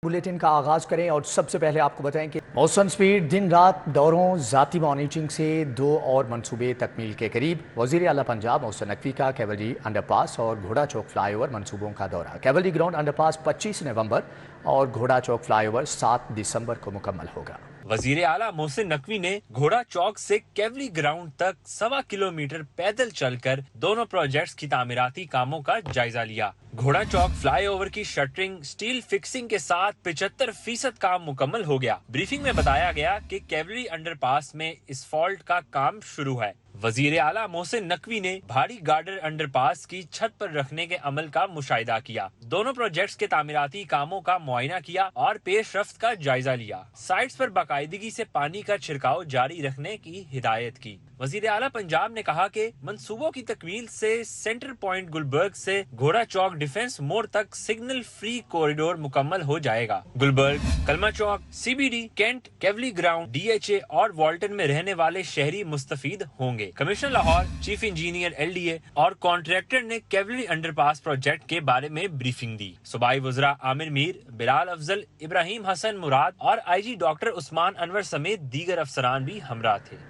Bulletin का आगाज करें और सबसे पहले आपको बताएं कि मौसम स्पीड दिन रात दौरों जाती मॉनिटरिंग से 2 और मंसूबे तकमील के करीब। वजीर आला पंजाब मोहसिन नकवी का कैवलरी अंडरपास और घोड़ा चौक फ्लाईओवर मंसूबों का दौरा। कैवलरी ग्राउंड अंडरपास 25 नवंबर और घोड़ा चौक फ्लाईओवर 7 दिसंबर को मुकम्मल होगा। वजीर आला मोहसिन नकवी ने घोड़ा चौक से कैवली ग्राउंड तक 1.25 किलोमीटर पैदल चलकर दोनों प्रोजेक्ट्स की तामीराती कामों का जायजा लिया। घोड़ा चौक फ्लाईओवर की शटरिंग स्टील फिक्सिंग के साथ 75% काम मुकम्मल हो गया। ब्रीफिंग में बताया गया कि कैवलरी अंडरपास में इसफॉल्ट का काम शुरू है। वजीर आला मोहसिन नकवी ने भारी गार्डर अंडरपास की छत पर रखने के अमल का मुशाहिदा किया। दोनों प्रोजेक्ट्स के तामीराती कामों का मुआयना किया और पेशरफ्त का जायजा लिया। साइट्स पर बाकायदगी से पानी का छिड़काव जारी रखने की हिदायत की। वजीर आला पंजाब ने कहा कि मंसूबों की तकमील से सेंटर पॉइंट गुलबर्ग से घोड़ा चौक डिफेंस मोड़ तक सिग्नल फ्री कॉरिडोर मुकम्मल हो जाएगा। गुलबर्ग, कलमा चौक, CBD, कैंट, कैवली ग्राउंड, DHA और वाल्टन में रहने वाले शहरी मुस्तफीद होंगे। Commissioner Lahore, chief engineer LDA और कॉन्ट्रैक्टर ने कैवलरी अंडरपास प्रोजेक्ट के बारे में ब्रीफिंग दी। सूबाई वज़रा आमिर मीर, बिलाल अफजल, इब्राहिम हसन मुराद और IG डॉक्टर उस्मान अनवर समेत दीगर अफसरान भी हमरा थे।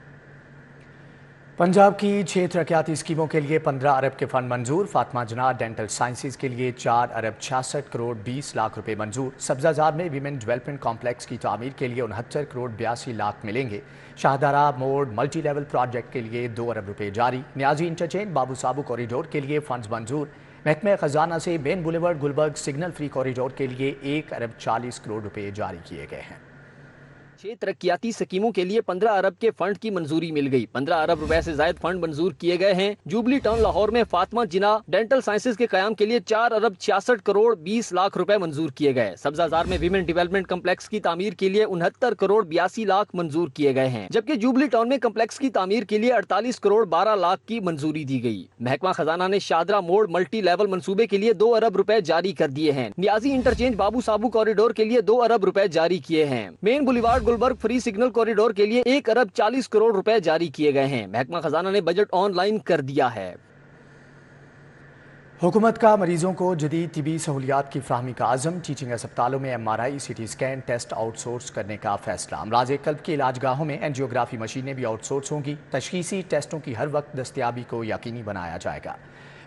पंजाब की 6 तरक्याती स्कीमों के लिए 15 अरब के फंड मंजूर। फातिमा जिन्ना डेंटल साइंसेज के लिए 4 अरब 66 करोड़ 20 लाख रुपए मंजूर। सब्जाजार में विमेन डेवलपमेंट कॉम्प्लेक्स की तामीर के लिए 69 करोड़ 82 लाख मिलेंगे। शाहदारा मोड़ मल्टी लेवल प्रोजेक्ट के लिए 2 अरब रुपए जारी। न्याजी इंटरचेंज बाबू साबू कॉरिडोर के लिए फंड्स मंजूर। महकमे खजाना से main boulevard Gulberg signal free corridor के लिए 1 अरब 40 करोड़ रुपए जारी किए गए हैं। 6 तरक्याती स्कीमों के लिए 15 अरब के फंड की मंजूरी मिल गई। 15 अरब रुपए से ज्यादा फंड मंजूर किए गए हैं। जुबली टाउन लाहौर में फातिमा जिन्ना डेंटल साइंसेज के कयाम के लिए 4 अरब 66 करोड़ 20 लाख रुपए मंजूर किए गए। सब्जाजार में विमेन डेवलपमेंट कम्प्लेक्स की तामीर के लिए 69 करोड़ 82 लाख मंजूर किए गए हैं, जबकि जुबली टाउन में कम्प्लेक्स की तामीर के लिए 48 करोड़ 12 लाख की मंजूरी दी गई। महकमा खजाना ने शाहदरा मोड़ मल्टी लेवल मंसूबे के लिए 2 अरब रुपए जारी कर दिए हैं। न्याजी इंटरचेंज बाबू साबू कॉरिडोर के लिए 2 अरब रुपए जारी किए हैं। Main boulevard Gulberg free signal corridor के लिए 1 अरब 40 करोड़ रुपए जारी किए गए हैं। महकमा खजाना ने बजट ऑनलाइन कर दिया है। हुकूमत का मरीजों को जदीद तिबी सहूलियात की फ्राहमी का आज़म। टीचिंग अस्पतालों में MRI CT scan test outsource करने का फैसला। अमराज कल्ब की इलाज गाहों में एंजियोग्राफी मशीनें भी आउटसोर्स होंगी। तशखीसी टेस्टों की हर वक्त दस्तयाबी को यकीनी बनाया जाएगा।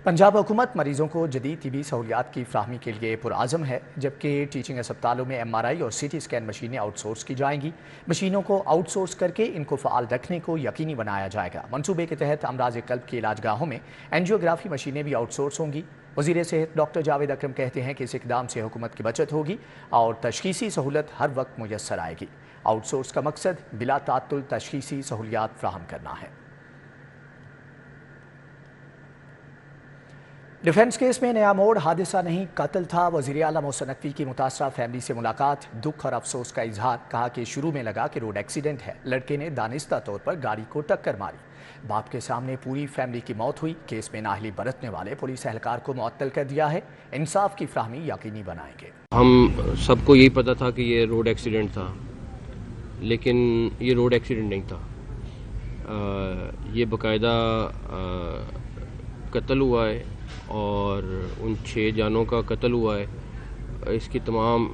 पंजाब हुकूमत मरीजों को जदीद तिबी सहूलियात की फ्राहमी के लिए पुरआज़म है, जबकि टीचिंग अस्पतालों में MRI और CT स्कैन मशीनें आउटसोर्स की जाएंगी। मशीनों को आउटसोर्स करके इनको फ़ाल रखने को यकीनी बनाया जाएगा। मनसूबे के तहत अमराज कल्ब की इलाज गाहों में एंजियोग्राफी मशीनें भी आउटसोर्स होंगी। वज़ीर सेहत डॉक्टर जावेद अकरम कहते हैं कि इस इक़दाम से हुकूमत की बचत होगी और तशखीसी सहूलत हर वक्त मुयस्सर आएगी। आउटसोर्स का मकसद बिला तात्तुल तशखीसी सहूलियात फ्राहम करना है। डिफेंस केस में नया मोड़, हादसा नहीं कत्ल था। वज़ीर आला मोहसिन नकवी की मुतासरा फैमिली से मुलाकात, दुख और अफसोस का इजहार। कहा कि शुरू में लगा कि रोड एक्सीडेंट है, लड़के ने दानिस्ता तौर पर गाड़ी को टक्कर मारी। बाप के सामने पूरी फैमिली की मौत हुई। केस में नाअहली बरतने वाले पुलिस एहलकार को मुअत्तल कर दिया है। इंसाफ की फ्राहमी यकीनी बनाएंगे। हम सबको यही पता था कि ये रोड एक्सीडेंट था, लेकिन ये रोड एक्सीडेंट नहीं था। ये बाकायदा कत्ल हुआ है और उन 6 जानों का कत्ल हुआ है। इसकी तमाम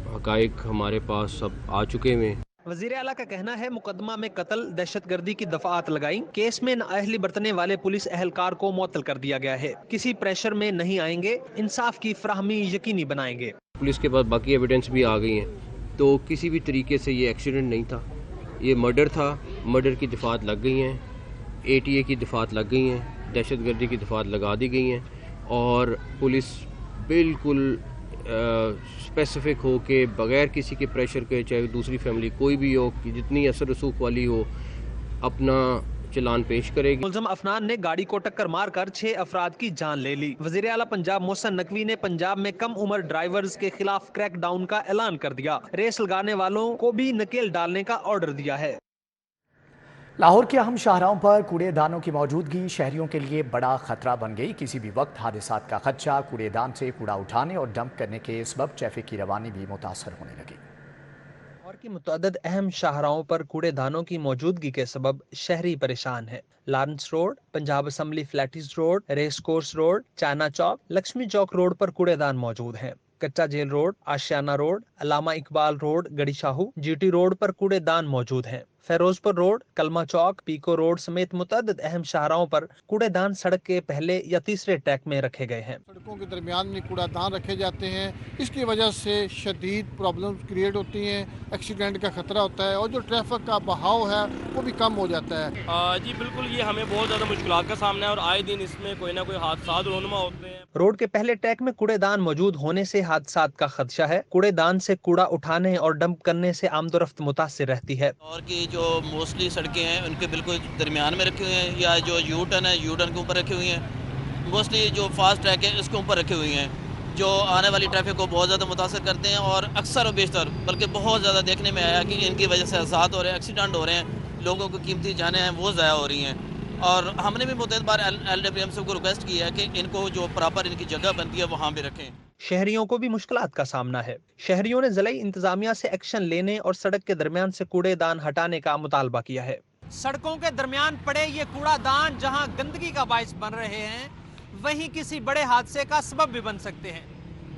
हकाइक हमारे पास सब आ चुके हैं। वज़ीर आला का कहना है मुकदमा में कत्ल दहशतगर्दी की दफात लगाई। केस में नाअहली बरतने वाले पुलिस एहलकार को मुअत्तल कर दिया गया है। किसी प्रेशर में नहीं आएंगे, इंसाफ की फ्राहमी यकीनी बनाएंगे। पुलिस के पास बाकी एविडेंस भी आ गई हैं, तो किसी भी तरीके से ये एक्सीडेंट नहीं था, ये मर्डर था। मर्डर की दफात लग गई हैं, ATA की दफात लग गई हैं, दहशतगर्दी की दफात लगा दी गई हैं और पुलिस बिल्कुल स्पेसिफिक हो के बग़ैर किसी के प्रेशर के, चाहे दूसरी फैमिली कोई भी हो, कि जितनी असर रसूख वाली हो, अपना चलान पेश करेगी। मुलज़म अफनान ने गाड़ी को टक्कर मारकर 6 अफराद की जान ले ली। वज़ीर आला पंजाब मोहसिन नकवी ने पंजाब में कम उम्र ड्राइवर्स के खिलाफ क्रैकडाउन का ऐलान कर दिया। रेस लगाने वालों को भी नकेल डालने का ऑर्डर दिया है। लाहौर के अहम शाहराहों पर कूड़ेदानों की मौजूदगी शहरियों के लिए बड़ा खतरा बन गई। किसी भी वक्त हादसात का खदशा। कूड़ेदान से कूड़ा उठाने और डंप करने के सबब ट्रैफिक की रवानी भी मुतासर होने लगी। लाहौर की मुतअद्दिद अहम शाहराहों पर कूड़ेदानों की मौजूदगी के सबब शहरी परेशान है। Lawrence road, Punjab assembly Flatties road, race course road, China Chowk, Lakshmi Chowk road पर कूड़ेदान मौजूद हैं। Kacha jail road, Ashiana road, Allama Iqbal road, Garhi Shahu, GT road पर कूड़ेदान मौजूद हैं। फेरोजपुर रोड, कलमा चौक, पीको रोड समेत मुतअद्दिद अहम शाहराहों पर कूड़ेदान सड़क के पहले या तीसरे टैक में रखे गए हैं। सड़कों के दरमियान में कूड़ादान रखे जाते हैं, इसकी वजह से शदीद प्रॉब्लम्स क्रिएट होती हैं, एक्सीडेंट का खतरा होता है और जो ट्रैफिक का बहाव है वो भी कम हो जाता है। जी बिल्कुल, ये हमें बहुत ज़्यादा मुश्किलात का सामना है और आए दिन इसमें कोई ना कोई हादसा रोनुमा होते हैं। रोड के पहले टैक में कूड़ेदान मौजूद होने से हादसात का खदशा है। कूड़ेदान से कूड़ा उठाने और डंप करने से आमदोरफ्त मुतासिर रहती है। और की जो मोस्टली सड़कें हैं उनके बिल्कुल दरमियान में रखी हुई हैं, या जो यू टर्न है यू टर्न के ऊपर रखी हुई हैं। मोस्टली जो फास्ट ट्रैक है इसके ऊपर रखी हुई हैं, जो आने वाली ट्रैफिक को बहुत ज़्यादा मुतासर करते हैं। और अक्सर और बेशतर बल्कि बहुत ज़्यादा देखने में आया कि इनकी वजह से हादसात हो रहे हैं, एक्सीडेंट हो रहे हैं, लोगों को कीमती जानें हैं वो ज़ाया हो रही हैं। और हमने भी मुतअद्दिद बार LWM से रिक्वेस्ट की है कि इनको जो प्रॉपर इनकी जगह बनती है वहाँ भी रखें। शहरियों को भी मुश्किलात का सामना है। शहरियों ने ज़िला इंतजामिया से एक्शन लेने और सड़क के दरमियान से कूड़ेदान हटाने का मुतालबा किया है। सड़कों के दरमियान पड़े ये कूड़ादान जहां गंदगी का बाइस बन रहे हैं, वहीं किसी बड़े हादसे का सबब भी बन सकते हैं।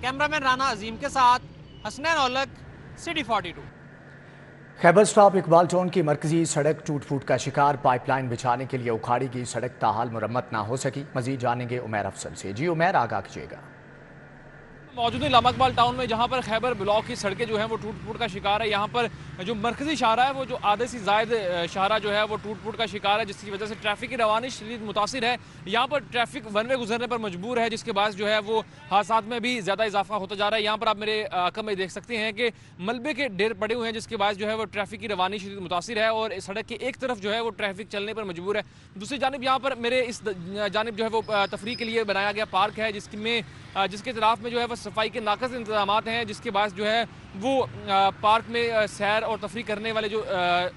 कैमरामैन राना अजीम के साथ Hasnain Aulakh, city 42। Khyber stop Iqbal town की मरकजी सड़क टूट फूट का शिकार, पाइपलाइन बिछाने के लिए उखाड़ी गई सड़क ताहाल मुरम्मत ना हो सकी। मजीद जानेंगे उमैर अफसल से। जी उमैर, आगाह कीजिएगा। मौजूद है इलामा इकबाल टाउन में, जहाँ पर खैबर ब्लॉक की सड़कें जो हैं वो टूट फूट का शिकार है। यहाँ पर जो मरकजी शाहरा है वो जो आधे से ज़ायद शाहरा जो है वो टूट फूट का शिकार है, जिसकी वजह से ट्रैफिक की रवानी शदीद मुतासिर है। यहाँ पर ट्रैफिक वन वे गुजरने पर मजबूर है, जिसके बाद जो है वो हादसात में भी ज़्यादा इजाफा होता जा रहा है। यहाँ पर आप मेरे आंखों में देख सकते हैं कि मलबे के ढेर पड़े हुए हैं, जिसके बाद जो है वो ट्रैफिक की रवानी शदीद मुतासिर है और सड़क की एक तरफ जो है वो ट्रैफिक चलने पर मजबूर है। दूसरी जानिब यहाँ पर मेरे इस जानिब जो है वो तफरीह के लिए बनाया गया पार्क है, जिसके तरफ में जो है वो सफाई के नाकस इंतजामात हैं, जिसके बाद जो है वो पार्क में सैर और तफरीह करने वाले जो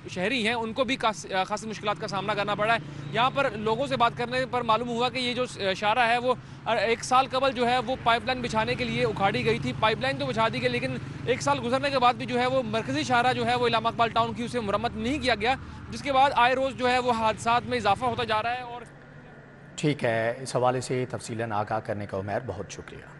शहरी हैं उनको भी खासी मुश्किलात का सामना करना पड़ा है। यहाँ पर लोगों से बात करने पर मालूम हुआ कि ये जो शाहरा है वो 1 साल कबल जो है वो पाइपलाइन बिछाने के लिए उखाड़ी गई थी। पाइपलाइन तो बिछा दी गई, लेकिन 1 साल गुजरने के बाद भी जो है वो मरकजी शाहरा जो है वो इलामा इकबाल टाउन की उसे मुरम्मत नहीं किया गया, जिसके बाद आए रोज़ जो है वो हादसात में इजाफा होता जा रहा है। और ठीक है, इस हवाले से तफसीलन आगाह करने का उमैर, बहुत शुक्रिया।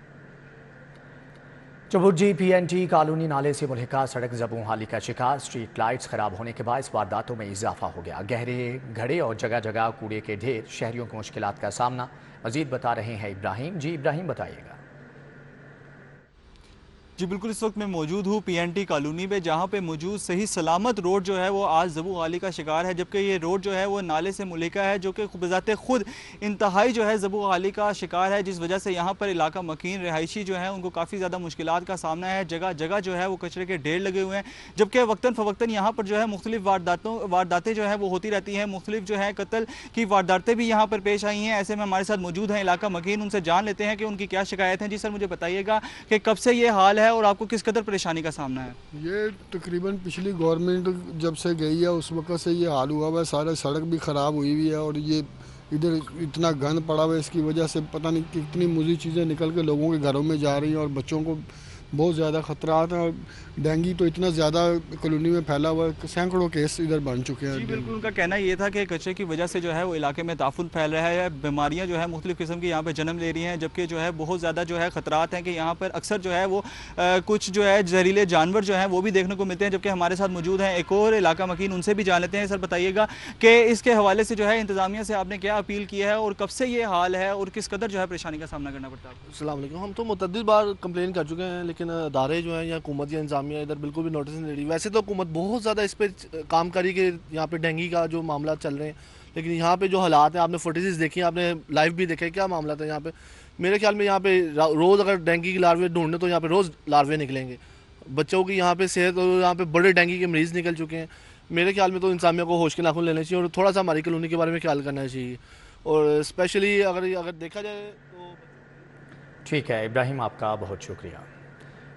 चबुर्जी PNT कॉलोनी नाले से मुल्हिका सड़क ज़बूं हाली का शिकार, स्ट्रीट लाइट्स खराब होने के बाद वारदातों में इजाफा हो गया। गहरे घड़े और जगह जगह कूड़े के ढेर, शहरियों को मुश्किलात का सामना। मजीद बता रहे हैं इब्राहिम। जी इब्राहिम, बताइएगा। जी बिल्कुल, इस वक्त मैं मौजूद हूँ PNT कॉलोनी में, जहाँ पे मौजूद सही सलामत रोड जो है वो आज ज़बू गाली का शिकार है, जबकि ये रोड जो है वो नाले से मुल्हिका है, जो कि बज़ाते खुद इंतहाई जो है ज़बू गाली का शिकार है, जिस वजह से यहाँ पर इलाका मकीन रहायशी जो है उनको काफ़ी ज़्यादा मुश्किलात का सामना है। जगह जगह जो है वो कचरे के ढेर लगे हुए हैं, जबकि वक्तन फ़वक्तन यहाँ पर जो है मुख्तलिफ वारदातें जो है वो होती रहती हैं। मुख्तलिफ जो है कत्ल की वारदातें भी यहाँ पर पेश आई हैं। ऐसे में हमारे साथ मौजूद हैं इलाका मकीन, उनसे जान लेते हैं कि उनकी क्या शिकायत है। जी सर, मुझे बताइएगा कि कब से ये हाल है और आपको किस कदर परेशानी का सामना है? ये तकरीबन पिछली गवर्नमेंट जब से गई है उस वक्त से ये हाल हुआ हुआ है। सारा सड़क भी ख़राब हुई हुई है और ये इधर इतना गंद पड़ा हुआ है, इसकी वजह से पता नहीं कितनी मुज़ी चीज़ें निकल के लोगों के घरों में जा रही हैं और बच्चों को बहुत ज़्यादा ख़तरात हैं। और डेंगू तो इतना ज़्यादा कॉलोनी में फैला हुआ है, सैकड़ों केस इधर बन चुके हैं। जी बिल्कुल, उनका कहना ये था कि कचरे की वजह से जो है वो इलाके में ताफुन फैल रहा है, बीमारियां जो है मुख्तलिफ़ किस्म की यहाँ पे जन्म ले रही हैं, जबकि जो है बहुत ज़्यादा जो है ख़तरात हैं कि यहाँ पर अक्सर जो है वो कुछ जो है जहरीले जानवर जो हैं वो भी देखने को मिलते हैं। जबकि हमारे साथ मौजूद हैं एक और इलाका मकीन, उनसे भी जान लेते हैं। सर बताइएगा कि इसके हवाले से जो है इंतज़ामिया से आपने क्या अपील किया है और कब से ये हाल है और किस कदर जो है परेशानी का सामना करना पड़ता है? अस्सलाम वालेकुम। हम तो मुतअद्दिद बार कंप्लेन कर चुके हैं, लेकिन अदारे जो हैं या हुकूमत या इंतजामिया इधर बिल्कुल भी नोटिस नहीं ले रही। वैसे तो हुकूमत बहुत ज़्यादा इस पर काम करी कि यहाँ पे डेंगू का जो मामला चल रहे हैं, लेकिन यहाँ पे जो हालात हैं आपने फुटेजेस देखी, आपने लाइव भी देखे क्या मामला था यहाँ पे। मेरे ख्याल में यहाँ पे रोज़ अगर डेंगू की लार्वे ढूंढने तो यहाँ पे रोज़ लार्वे निकलेंगे। बच्चों की यहाँ पे सेहत और यहाँ पे बड़े डेंगू के मरीज़ निकल चुके हैं। मेरे ख्याल में तो इंतजामिया को होश के नाखून लेने चाहिए और थोड़ा सा हमारी कॉलोनी के बारे में ख्याल करना चाहिए। और स्पेशली अगर देखा जाए तो ठीक है इब्राहिम, आपका बहुत शुक्रिया।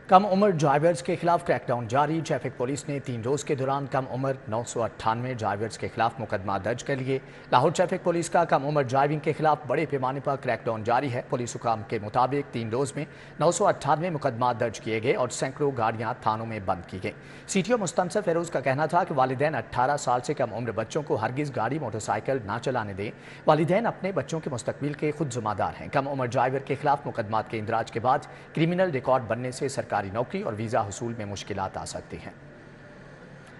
कम उम्र ड्राइवर्स के खिलाफ क्रैकडाउन जारी। ट्रैफिक पुलिस ने 3 रोज के दौरान कम उम्र 998 ड्राइवर्स के खिलाफ मुकदमा दर्ज कर लिए। लाहौर ट्रैफिक पुलिस का कम उम्र ड्राइविंग के खिलाफ बड़े पैमाने पर क्रैकडाउन जारी है। पुलिस हुकाम के मुताबिक 3 रोज में 998 मुकदमा दर्ज किए गए और सैकड़ों गाड़ियां थानों में बंद की गई। सीटीओ मुस्तनसर फेरोज का कहना था कि वालिदैन 18 साल से कम उम्र बच्चों को हरगिज गाड़ी मोटरसाइकिल ना चलाने दें। वालिदैन अपने बच्चों के मुस्तकबिल के खुद जिम्मेदार हैं। कम उम्र ड्राइवर के खिलाफ मुकदमात के इंदराज के बाद क्रिमिनल रिकॉर्ड बनने से सरकारी नौकरी और वीज़ा हुसूल में मुश्किलात आ सकती हैं।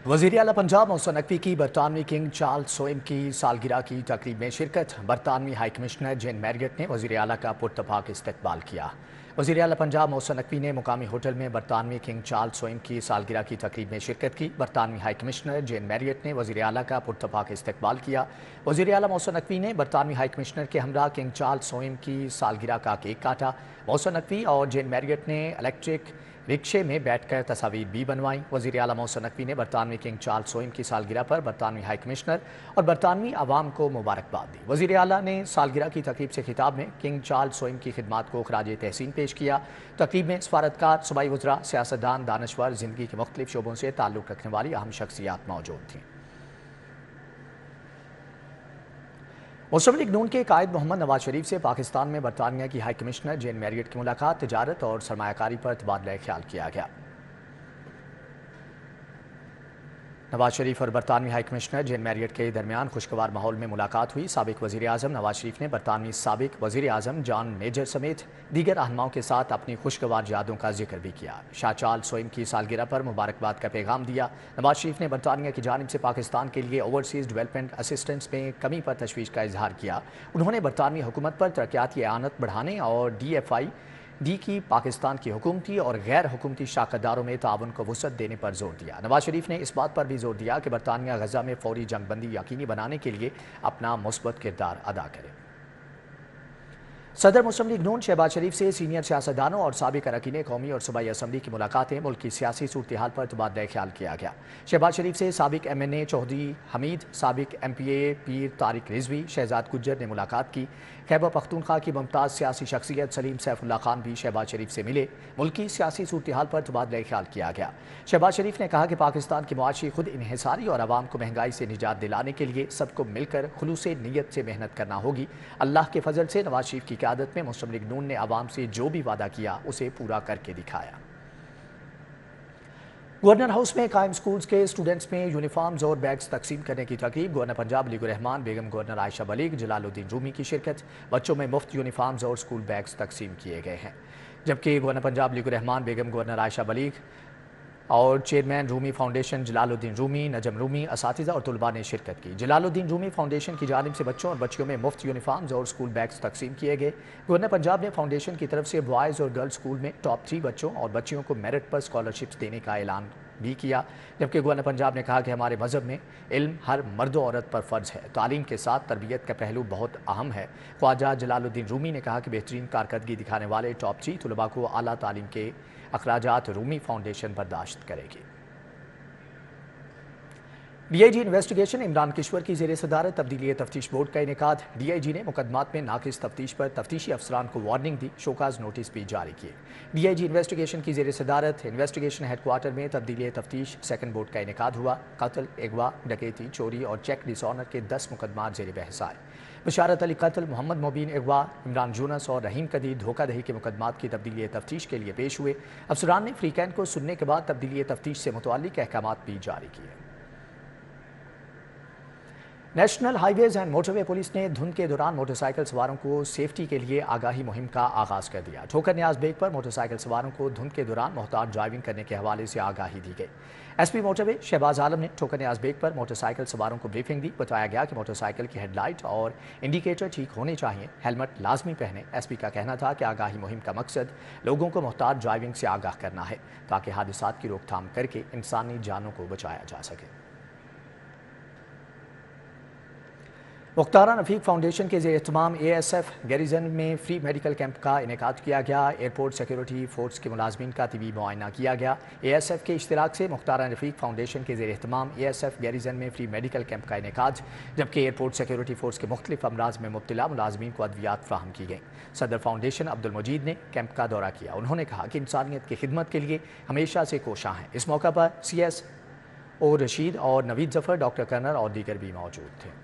वज़ीर आला पंजाब मोहसिन नकवी की बरतानवी किंग चार्ल्स सोइम की सालगिरह की तकरीब में शिरकत। बरतानवी हाई कमिश्नर जेन मैरियट ने वज़ीर आला का पुरतफाक इस्तकबाल किया। वज़ीर आला पंजाब मोहसिन नकवी ने मुकामी होटल में बरतानवी किंग चार्ल्स सोइम की सालगिरह की तकरीब में शिरकत की। बरतानवी हाई कमिश्नर जेन मैरियट ने वज़ीर आला का पुरतफाक इस्तकबाल किया। वज़ीर आला मोहसिन नकवी ने बरतानवी हाई कमिश्नर के हमरा किंग चार्ल्स सोइम की सालगिरह का केक काटा। मोहसिन नकवी और जेन मैरियट ने इलेक्ट्रिक रिक्शे में बैठकर तस्वीर भी बनवाई। वज़ीर आला मोहसिन नकवी ने बरतानवी किंग चार्ल्स सोइम की सालगिरह पर बरतानवी हाई कमिश्नर और बरतानवी आवाम को मुबारकबाद दी। वज़ीर आला ने सालगिरह की तकरीब से खिताब में किंग चार्ल्स सोइम की खिदमात को खराज तहसीन पेश किया। तकरीब में सफारतकार, सूबाई वज़रा, सियासतदान, दानश्वर, ज़िंदगी के मुख्तलिफ शोबों से ताल्लुक़ रखने वाली अहम शख्सियात मौजूद थीं। मुस्लिम लीग नून के कायद मोहम्मद नवाज शरीफ से पाकिस्तान में बरतानिया की हाई कमिश्नर जेन मैरियट की मुलाकात। तिजारत और सरमायाकारी पर तबादला ख्याल किया गया। नवाज शरीफ और बरतानवी हाई कमिश्नर जेन मैरियट के दरमियान खुशगवार माहौल में मुलाकात हुई। साबिक वज़ीर आज़म नवाज शरीफ ने बरतानवी साबिक वज़ीर आज़म जॉन मेजर समेत दीगर रहनुमाओं के साथ अपनी खुशगवार यादों का जिक्र भी किया। शाह चार्ल्स सोइम की सालगिरह पर मुबारकबाद का पैगाम दिया। नवाज शरीफ ने बरतानिया की जानिब से पाकिस्तान के लिए ओवरसीज़ डेवलपमेंट असिस्टेंस में कमी पर तशवीश का इजहार किया। उन्होंने बरतानवी हुकूमत पर तरक्याती आनत बढ़ाने और DFID की पाकिस्तान की हुकूमती और गैर हुकूमती शाकदारों में ताउन को वुसअत देने पर जोर दिया। नवाज शरीफ ने इस बात पर भी जोर दिया कि बरतानिया गजा में फौरी जंगबंदी यकीनी बनाने के लिए अपना मुस्बत किरदार अदा करे। सदर मुस्लिम लीग नून शहबाज शरीफ से सीनियर सियासतदानों और साबिक अरकान कौमी और सूबाई असम्बली की मुलाकातें। मुल्क की सियासी सूरत हाल पर तबादला ख्याल किया गया। शहबाज शरीफ से साबिक MNA चौधरी हमीद, साबिक MPA पीर तारिक रिजवी, शहजाद गुज्जर ने मुलाकात की। खैबर पख्तूनख्वा की मुमताज़ सियासी शख्सियत सलीम सैफुल्ला खान भी शहबाज शरीफ से मिले। मुल्क की सियासी सूरत हाल पर तबादला ख्याल किया गया। शहबाज शरीफ ने कहा कि पाकिस्तान की मुआशी खुद इन्हिसारी और आवाम को महंगाई से निजात दिलाने के लिए सबको मिलकर खुलूस नीयत से मेहनत करना होगी। अल्लाह के फजल से नवाज शरीफ की क़यादत में मुस्लिम लीग नून ने आवाम से जो भी वादा किया उसे पूरा करके दिखाया। गवर्नर हाउस में कायम स्कूल्स के स्टूडेंट्स में यूनिफॉर्म्स और बैग्स तकसीम करने की तकरीब। गवर्नर पंजाब अलीकुर रहमान, बेगम गवर्नर आयशा बलीग, जलालुद्दीन रूमी की शिरकत। बच्चों में मुफ्त यूनिफॉर्म्स और स्कूल बैग्स तकसीम किए गए हैं। जबकि गवर्नर पंजाब अलीकुर रहमान, बेगम गवर्नर आयशा बलीग और चेयरमैन रूमी फाउंडेशन जलालुद्दीन रूमी, नजम रूमी, असातिज़ा और तलबा ने शिरकत की। जलालुद्दीन रूमी फाउंडेशन की जानिब से बच्चों और बच्चियों में मुफ्त यूनिफॉर्म्स और स्कूल बैग्स तकसीम किए गए। गवर्नर पंजाब ने फाउंडेशन की तरफ से बॉयज़ और गर्ल्स स्कूल में टॉप 3 बच्चों और बच्चियों को मेरिट पर स्कॉलरशिप्स देने का ऐलान भी किया। जबकि गवर्नर पंजाब ने कहा कि हमारे मज़हब में इल्म हर मर्द और औरत पर फ़र्ज़ है। तालीम के साथ तरबियत का पहलू बहुत अहम है। ख्वाजा जलालुद्दीन रूमी ने कहा कि बेहतरीन कारकर्दगी दिखाने वाले टॉप 3 तलबा को आला तालीम के अखराजात रूमी फाउंडेशन बर्दाश्त करेगी। DIG इन्वेस्टिगेशन इमरान किश्वर की ज़ेर सदारत तब्दीली तफ्तीश बोर्ड का इनेकाद। DIG ने मुकदमात में नाकिस तफ्तीश पर तफ्तीशी अफसरान को वार्निंग दी, शोकाज नोटिस भी जारी किए। DIG इन्वेस्टिगेशन की ज़ेर सदारत इन्वेस्टिगेशन हेडक्वार्टर में तब्दीली तफ्तीश सेकंड बोर्ड का इनेकाद हुआ। कत्ल, अगवा, डकैती, चोरी और चेक डिसऑनर के 10 मुकदमात ज़ेर बहस आए। बशारत अली कत्ल, मोहम्मद मुबीन अगवा, इमरान यूनुस और रहीम कदीर धोखाधही के मुकदमात की तब्दीली तफ्तीश के लिए पेश हुए। अफसरान ने फ्रीकैन को सुनने के बाद तब्दीली तफ्तीश से मुतअल्लिक़ अहकामात भी जारी किए। National highways and motorway police ने धुंध के दौरान मोटरसाइकिल सवारों को सेफ्टी के लिए आगाही मुहिम का आगाज कर दिया। ठोकर न्याज ब्रेक पर मोटरसाइकिल सवारों को धुंध के दौरान मोहताज ड्राइविंग करने के हवाले से आगाही दी गई। SP मोटरवे शहबाज आलम ने ठोकर न्याज ब्रेक पर मोटरसाइकिल सवारों को ब्रीफिंग दी। बताया गया कि मोटरसाइकिल की हेडलाइट और इंडिकेटर ठीक होने चाहिए, हेलमेट लाजमी पहने। SP का कहना था कि आगाही मुहिम का मकसद लोगों को मोहताज ड्राइविंग से आगाह करना है ताकि हादसात की रोकथाम करके इंसानी जानों को बचाया जा सके। मुख्तारा रफीक फाउंडेशन के ज़ेर-ए-एहतमाम ASF गैरिजन में फ्री मेडिकल कैंप का इनेकाद किया गया। एयरपोर्ट सिक्योरिटी फोर्स के मुलाजमीन का तिबी मुआयना किया गया। ASF के इश्तिराक से मुख्तारा रफीक फाउंडेशन के ज़ेर-ए-एहतमाम ASF गैरिजन में फ्री मेडिकल कैंप का इनेकाद, जबकि एयरपोर्ट सिक्योरिटी फोर्स के मुख्तलिफ अमराज में मुब्तला मुलाजमीन को अद्वियात फ्राहम की गई। सदर फाउंडेशन अब्दुल मजीद ने कैंप का दौरा किया। उन्होंने कहा कि इंसानियत की खिदमत के लिए हमेशा से कोशां हैं। इस मौका पर CS रशीद और नवीद जफर, डॉक्टर कर्नर और दीगर भी मौजूद थे।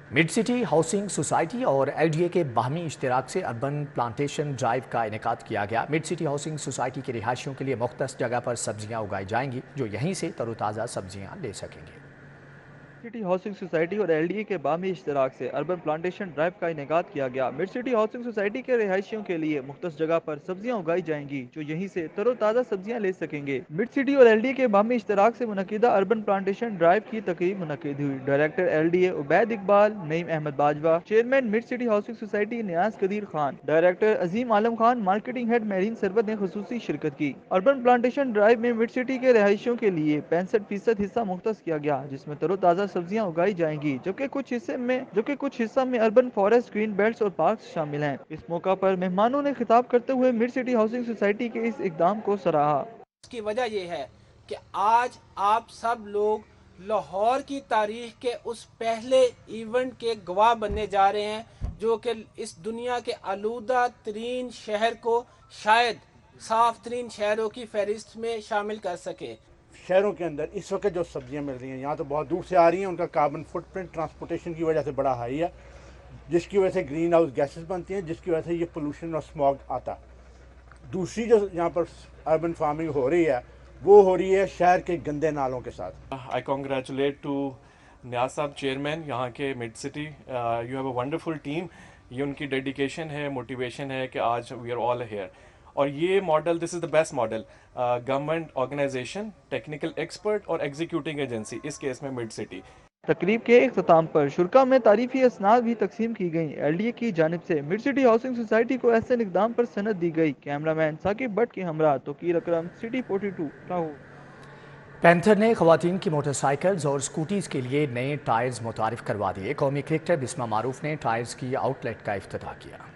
मिड सिटी हाउसिंग सोसाइटी और LDA के बाहमी इश्तिराक से अर्बन प्लांटेशन ड्राइव का इनेकाद किया गया। मिड सिटी हाउसिंग सोसाइटी के रिहायशियों के लिए मुख्तस जगह पर सब्जियां उगाई जाएंगी, जो यहीं से तरोताज़ा सब्जियां ले सकेंगे। सिटी हाउसिंग सोसाइटी और LDA के बामी इश्तराक से अर्बन प्लांटेशन ड्राइव का इनेकाद किया गया। मिड सिटी हाउसिंग सोसाइटी के रिहायशियों के लिए मुख्तस जगह पर सब्जियां उगाई जाएंगी, जो यहीं से तरोताज़ा सब्जियां ले सकेंगे। मिड सिटी और LDA के बामी इश्तराक से मुनक़िदा अर्बन प्लांटेशन ड्राइव की तकरीब मुनक़िद हुई। Director LDA Ubaid Iqbal, Naeem Ahmed Bajwa, chairman mid city housing society Niaz Qadeer Khan, director Azeem Alam Khan, marketing head Mehreen Sarwat ने खुसूसी शिरकत की। अर्बन प्लांटेशन ड्राइव में मिड सिटी के रिहायशियों के लिए 65% हिस्सा मुख्तस किया गया, जिसमें तरोताज़ा सब्जियां उगाई जाएंगी, जबकि कुछ हिस्सा में अर्बन फॉरेस्ट, ग्रीन बेल्ट्स और पार्क्स शामिल हैं। इस मौका पर मेहमानों ने खिताब करते हुए मिड सिटी हाउसिंग सोसाइटी के इस इकदाम को सराहा। इसकी वजह यह है कि आज आप सब लोग लाहौर की तारीख के उस पहले इवेंट के गवाह बनने जा रहे हैं, जो कि इस दुनिया के आलूदा तरीन शहर को शायद साफ तरीन शहरों की फहरिस्त में शामिल कर सके। शहरों के अंदर इस वक्त जो सब्जियां मिल रही हैं, यहाँ तो बहुत दूर से आ रही हैं, उनका कार्बन फुटप्रिंट ट्रांसपोर्टेशन की वजह से बड़ा हाई है, जिसकी वजह से ग्रीन हाउस गैसेस बनती हैं, जिसकी वजह से ये पोल्यूशन और स्मॉग आता। दूसरी जो यहाँ पर अर्बन फार्मिंग हो रही है, वो हो रही है शहर के गंदे नालों के साथ। आई कॉन्ग्रेचुलेट टू नियाज साहब, चेयरमैन यहाँ के mid city. You have a wonderful team. ये उनकी डेडिकेशन है, मोटिवेशन है कि आज वी आर ऑल हेयर। और ये model, this is the best model. Government organisation, technical expert और एग्जीक्यूटिंग एजेंसी, इस केस में मिड सिटी। तकरीब के इख्तिताम पर शुरा में तारीफी असनाद भी तकसीम की गई। LDA की जानिब से मिड सिटी हाउसिंग सोसाइटी को ऐसे इक़दाम पर सनद दी गई। कैमरामैन साकिब भट्ट के हमरा तोकीर अकरम, सिटी 42 लाहौर। पैंथर ने खवातीन की मोटरसाइकिल्स और स्कूटीज़ के लिए नए टायर्स मुतारिफ करवा दिए। कौमी क्रिकेटर बिस्मा मारूफ ने टायर्स की आउटलेट का इफ्तिताह किया।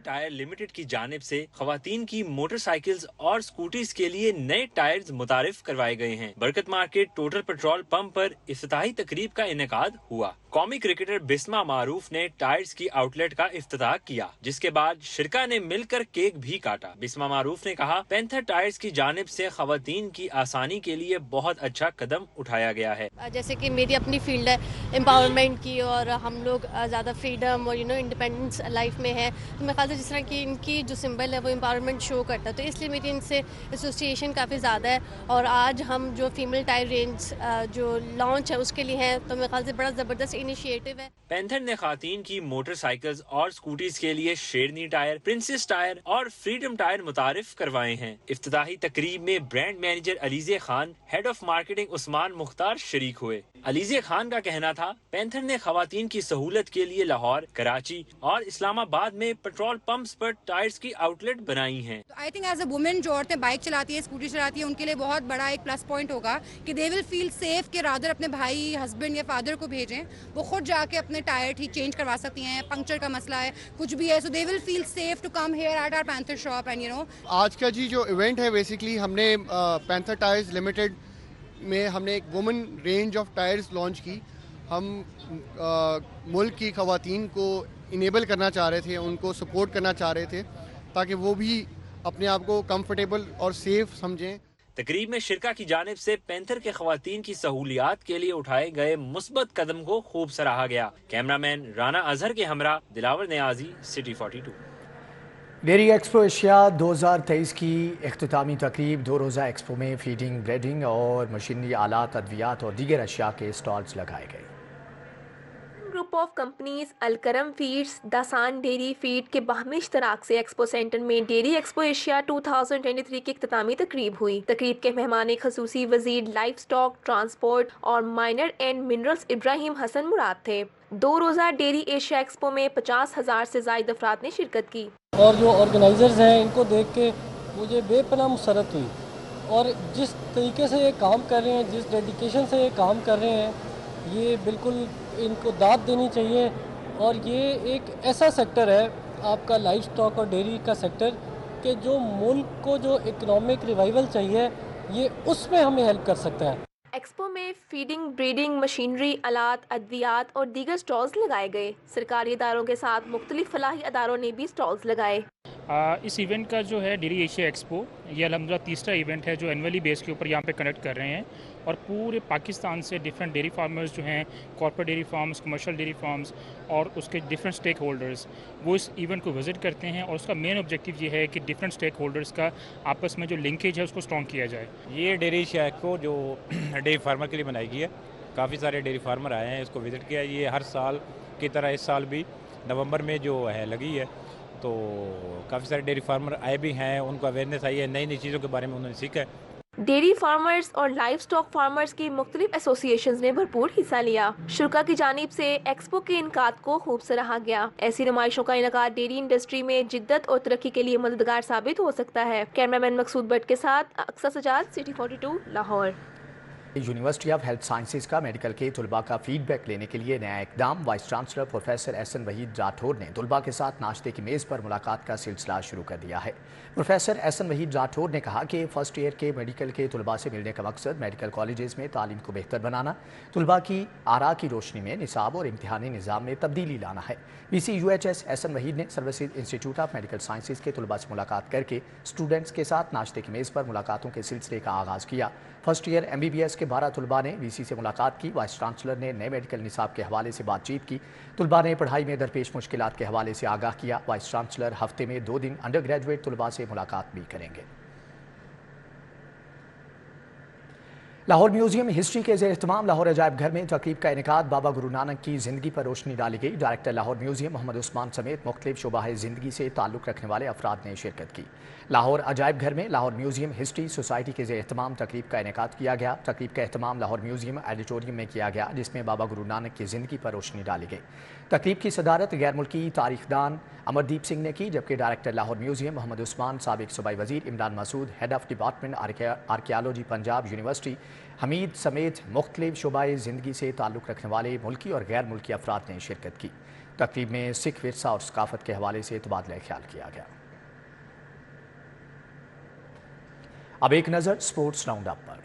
टायर लिमिटेड की जानिब से खवातीन की मोटरसाइकिल्स और स्कूटीज के लिए नए टायर्स मुतारिफ करवाए गए हैं। बरकत मार्केट टोटल पेट्रोल पंप पर इफ्तिताही तकरीब का इनेकाद हुआ। कौमी क्रिकेटर बिस्मा मारूफ ने टायर्स की आउटलेट का इफ्तिताह किया, जिसके बाद शिरका ने मिलकर केक भी काटा। बिस्मा मारूफ ने कहा, पैंथर टायर्स की जानिब से खवातीन की आसानी के लिए बहुत अच्छा कदम उठाया गया है। जैसे कि मेरी अपनी फील्ड है एम्पावरमेंट की, और हम लोग ज़्यादा फ्रीडम और इंडिपेंडेंस लाइफ में है, तो मैं ख्याल से जिस तरह की इनकी जो सिंबल है वो एम्पावरमेंट शो करता है, तो इसलिए मेरी इनसे एसोसिएशन काफ़ी ज़्यादा है। और आज हम जो फीमेल टायर रेंज जो लॉन्च है उसके लिए है, तो मेरे ख्याल से बड़ा ज़बरदस्त इनिशिएटिव है। पैंथर ने खातीन की मोटरसाइकिल्स और स्कूटीज के लिए शेरनी टायर, प्रिंसेस टायर और फ्रीडम टायर मुतारिफ करवाए हैं। इफ्तिताही तकरीब में brand manager Alizeh Khan, head of marketing Usman Mukhtar शरीक हुए। अलीजे खान का कहना था, पैंथर ने खवातीन की सहूलत के लिए लाहौर, कराची और इस्लामाबाद में पेट्रोल पंप्स पर टायर्स की आउटलेट बनाई हैं। तो I think as a women जो औरतें बाइक चलाती है, स्कूटी चलाती है, उनके लिए बहुत बड़ा एक प्लस पॉइंट होगा कि दे विल फील सेफ कि रादर अपने भाई, हस्बैंड या फादर को भेजें, वो खुद जाके अपने टायर ठीक चेंज करवा सकती हैं। पंक्चर का मसला है, कुछ भी है, so they will feel safe to come here at our panther shop. And आज का जी जो इवेंट है, बेसिकली हमने पैंथर टायर्स लिमिटेड में हमने एक women range of tyres launch की। हम मुल्क की खवातीन को इनेबल करना चाह रहे थे, उनको सपोर्ट करना चाह रहे थे, ताकि वो भी अपने आप को कंफर्टेबल और सेफ समझें। तकरीब में शिरका की जानिब से पैंथर के खवातीन की सहूलियात के लिए उठाए गए मुस्बत कदम को खूब सराहा गया। कैमरामैन राना अजहर के हमरा Dilawar Niazi, city 42। Dairy expo Asia 2023 की इख्तितामी तकरीब 2 रोज़ा एक्सपो में फीडिंग, ब्रेडिंग और मशीनरी आलात, अद्वियात और दीगर अशिया के स्टॉल्स लगाए गए। Group of companies Alkaram feeds, Dasan dairy feed के बाहमी इश्तराक से एक्सपो सेंटर में डेयरी एक्सपो एशिया 2023 की इख्तितामी तकरीब हुई। तकरीब के मेहमान खसूसी वजीर लाइफ स्टॉक, ट्रांसपोर्ट और minor and minerals Ibrahim Hasan Murad थे। 2 रोज़ा डेयरी एशिया एक्सपो में 50,000 से ज़ायद अफराद ने शिरकत की। और जो ऑर्गेनाइजर्स हैं, इनको देख के मुझे बेपनाह मुसरत हुई اور جس طریقے سے یہ کام کر رہے ہیں, جس ڈیڈیکیشن سے یہ کام کر رہے ہیں, یہ بالکل ان کو داد دینی چاہیے. اور یہ ایک ایسا سیکٹر ہے آپ کا لائف سٹاک اور ڈیری کا سیکٹر کہ جو ملک کو جو اکنامک ریوائول چاہیے یہ اس میں ہمیں ہیلپ کر سکتا ہے. ایکسپو میں فیڈنگ, بریڈنگ, مشینری, آلات, ادویات اور دیگر سٹالز لگائے گئے. سرکاری اداروں کے ساتھ مختلف فلاحی اداروں نے بھی سٹالز لگائے. اس ایونٹ کا جو ہے ڈیری ایشیا ایکسپو, یہ الحمدللہ تیسرا ایونٹ ہے جو اینولی بیس کے اوپر یہاں پہ کنڈکٹ کر رہے ہیں. اور پورے پاکستان سے ڈیفرنٹ ڈیری فارمرز جو ہیں, corporate dairy farms, commercial dairy farms اور اس کے ڈفرینٹ اسٹیک ہولڈرز, وہ اس ایونٹ کو وزٹ کرتے ہیں. اور اس کا مین آبجیکٹیو یہ ہے کہ ڈفرینٹ اسٹیک ہولڈرز کا آپس میں جو لنکیج ہے اس کو اسٹرانگ کیا جائے. یہ ڈیری ایشیا ایکسپو جو ڈیری فارمر کے لیے بنائی گئی ہے, کافی سارے ڈیری فارمر آئے ہیں, اس کو وزٹ کیا. یہ ہر سال کی طرح اس سال بھی نومبر میں جو ہے لگی ہے, تو کافی سارے ڈیری فارمر آئے بھی ہیں, ان کو اویئرنیس آئی ہے, نئی نئی چیزوں کے بارے میں انہوں نے سیکھا ہے. ڈیری فارمرز اور لائف سٹاک فارمرز کی مختلف ایسوسی ایشنز نے بھرپور حصہ لیا. شرکا کی جانب سے ایکسپو کے انعقاد کو خوب سراہا گیا. ایسی نمائشوں کا انعقاد ڈیری انڈسٹری میں جدت اور ترقی کے لیے مددگار ثابت ہو سکتا ہے. کیمرامین مقصود بٹ کے ساتھ Aqsa Sajjad, city 42, Lahore. University of health sciences کا میڈیکل کے طلباء کا فیڈ بیک لینے کے لیے نیا اقدام. وائس چانسلر پروفیسر احسن وحید راٹھور نے طلباء کے ساتھ ناشتے کی میز پر ملاقات کا سلسلہ شروع کر دیا ہے. پروفیسر احسن وحید راٹھور نے کہا کہ فرسٹ ایئر کے میڈیکل کے طلباء سے ملنے کا مقصد میڈیکل کالجز میں تعلیم کو بہتر بنانا, طلباء کی آراء کی روشنی میں نصاب اور امتحانی نظام میں تبدیلی لانا ہے. وی سی یو ایچ ایس احسن وحید نے services institute of medical sciences کے طلباء سے ملاقات کر کے اسٹوڈنٹس کے ساتھ ناشتے کی میز پر ملاقاتوں کے سلسلے کا آغاز کیا. First year M B B S کے 12 طلباء نے وی سی سے ملاقات کی. وائس چانسلر نے نئے میڈیکل نصاب کے حوالے سے بات چیت کی. طلباء نے پڑھائی میں درپیش مشکلات کے حوالے سے آگاہ کیا. وائس چانسلر ہفتے میں 2 دن انڈر گریجویٹ طلباء سے ملاقات بھی کریں گے. لاہور میوزیم ہسٹری کے زیر اہتمام لاہور عجائب گھر میں تقریب کا انعقاد. بابا گرو نانک کی زندگی پر روشنی ڈالی گئی. ڈائریکٹر لاہور میوزیم محمد عثمان سمیت مختلف شعبہ زندگی سے تعلق رکھنے والے افراد نے شرکت کی. لاہور عجائب گھر میں لاہور میوزیم ہسٹری سوسائٹی کے زیر اہتمام تقریب کا انعقاد کیا گیا. تقریب کا اہتمام لاہور میوزیم ایڈیٹوریم میں کیا گیا, جس میں بابا گرو نانک کی زندگی پر روشنی ڈالی گئی. تقریب کی صدارت غیر ملکی تاریخ دان امردیپ سنگھ نے کی, جبکہ ڈائریکٹر لاہور میوزیم محمد عثمان, سابق صوبائی وزیر Imran Masood, head of department archaeology Punjab university Hameed سمیت مختلف شعبہ زندگی سے تعلق رکھنے والے ملکی اور غیر ملکی افراد نے شرکت کی. تقریب میں سکھ ورثہ اور ثقافت کے حوالے سے تبادلہ خیال کیا گیا. اب ایک نظر سپورٹس راؤنڈ اپ پر.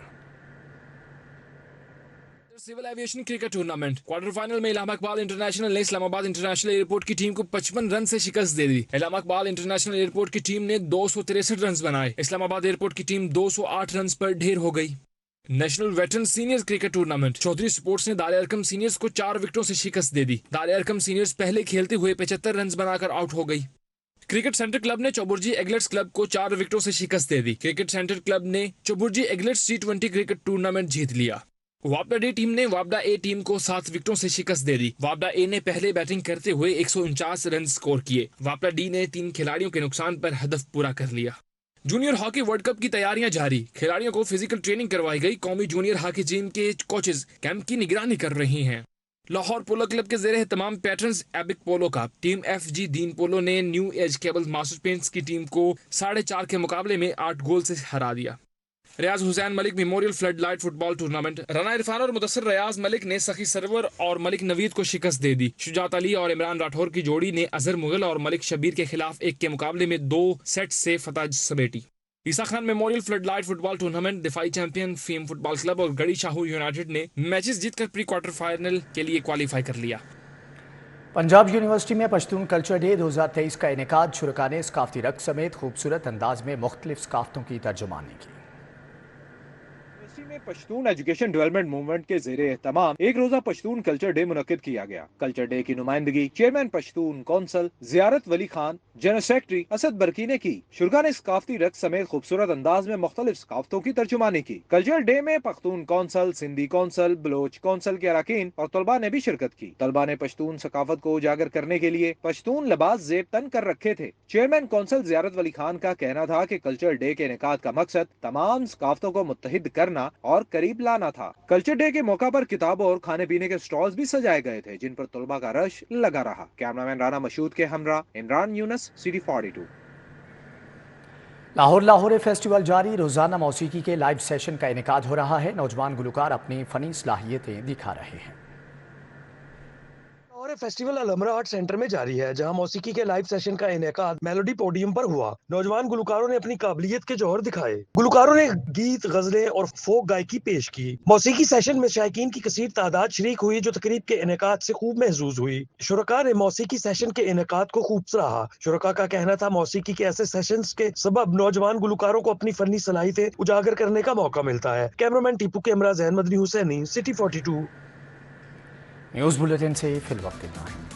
Civil aviation cricket tournament quarter final میں علامہ اقبال انٹرنیشنل نے اسلام آباد انٹرنیشنل ایئرپورٹ کی ٹیم کو 55 رن سے شکست دے دی. علامہ اقبال انٹرنیشنل ایئرپورٹ کی ٹیم نے 263 رنز بنائے. اسلام آباد ایئرپورٹ کی ٹیم 208 رنز پر ڈھیر ہو گئی. National veteran seniors cricket tournament Chaudhry sports نے دار ارقم سینئرز کو 4 وکٹوں سے شکست دے دی. دار ارقم سینئرز پہلے کھیلتے ہوئے 75 رنز بنا کر آؤٹ ہو گئی. کرکٹ سینٹر کلب نے چوبرجی ایگلیٹس کلب کو 4 وکٹوں سے شکست دے دی. کرکٹ سینٹر کلب نے چوبرجی ایگلیٹس T20 کرکٹ ٹورنامنٹ جیت لیا. وابڈا ڈی ٹیم نے وابڈا اے ٹیم کو 7 وکٹوں سے شکست دے دی. وابڈا اے نے پہلے بیٹنگ کرتے ہوئے 149 رنز سکور کیے. وابڈا ڈی نے 3 کھلاڑیوں کے نقصان پر ہدف پورا کر لیا. جونیئر ہاکی ورلڈ کپ کی تیاریاں جاری. کھلاڑیوں کو فزیکل ٹریننگ کروائی گئی. قومی جونیئر ہاکی ٹیم کے کوچز کیمپ کی نگرانی کر رہی ہیں. لاہور پولو کلب کے زیر اہتمام پیٹرنز ایبک پولو کا team F G Din polo نے new age cable master paints کی ٹیم کو 4.5 کے مقابلے میں 8 گول سے ہرا دیا. ریاض حسین ملک memorial flood light football tournament Rana Irfan اور مدثر ریاض ملک نے سخی سرور اور ملک نوید کو شکست دے دی. شجاعت علی اور عمران راٹھور کی جوڑی نے اظہر مغل اور ملک شبیر کے خلاف 1 کے مقابلے میں 2 سیٹ سے فتح سمیٹی. Isa Khan memorial flood light football tournament دفاعی champion fame football club اور گڑی شاہو یونائیٹڈ نے میچز جیت کر پری کوارٹر فائنل کے لیے کوالیفائی کر لیا. پنجاب یونیورسٹی میں پشتون کلچر ڈے 2023 کا انعقاد. شرکاء نے ثقافتی رقص سمیت خوبصورت انداز میں مختلف ثقافتوں کی ترجمانی کی. میں پشتون ایجوکیشن ڈیولپمنٹ موومنٹ کے زیر اہتمام ایک روزہ پشتون کلچر ڈے منعقد کیا گیا. کلچر ڈے کی نمائندگی چیئرمین پشتون کونسل زیارت ولی خان, جنرل سیکرٹری اسد برکی نے کی. شرکاء نے ثقافتی رقص سمیت خوبصورت انداز میں مختلف ثقافتوں کی ترجمانی کی. کلچر ڈے میں Pakhtun council, Sindhi council, Baloch council کے اراکین اور طلباء نے بھی شرکت کی. طلباء نے پشتون ثقافت کو اجاگر کرنے کے لیے پشتون لباس زیب تن کر رکھے تھے. چیئرمین کونسل زیارت ولی خان کا کہنا تھا کہ کلچر ڈے کے انعقاد کا مقصد تمام ثقافتوں کو متحد کرنا اور قریب لانا تھا. کلچر ڈے کے موقع پر کتابوں اور کھانے پینے کے سٹالز بھی سجائے گئے تھے, جن پر طلباء کا رش لگا رہا. کیمرامین رانا مشہود کے ہمراہ عمران یونس, سٹی 42. लाहौर फेस्टिवल जारी, रोजाना मौसीकी के लाइव सेशन का इनेकाद हो रहा है। नौजवान गुलकार अपनी फनी सलाहियतें दिखा रहे हैं। लाहौर फेस्टिवल अलमरा आर्ट सेंटर में जारी है, जहां मौसीकी के लाइव सेशन का इनेकाद मेलोडी पोडियम पर हुआ। नौजवान गुलकारों ने अपनी काबिलियत के जौहर दिखाए। गुलकारों ने गीत, गजलें और फोक गायकी पेश की। मौसीकी सेशन में शायकीन की कसीर तादाद शरीक हुई, जो तकरीब के इनेकाद से खूब महसूस हुई। शुरका ने मौसीकी सेशन के इनेकाद को खूब सराहा। शुरका का कहना था, मौसीकी के ऐसे सेशंस के सबब नौजवान गुलकारों को अपनी फनी सलाहियतें उजागर करने का मौका मिलता है। कैमरामैन टीपू के हमरा Zain Madni Hussaini, city 42। News bulletin से फिल वक्त इतना है।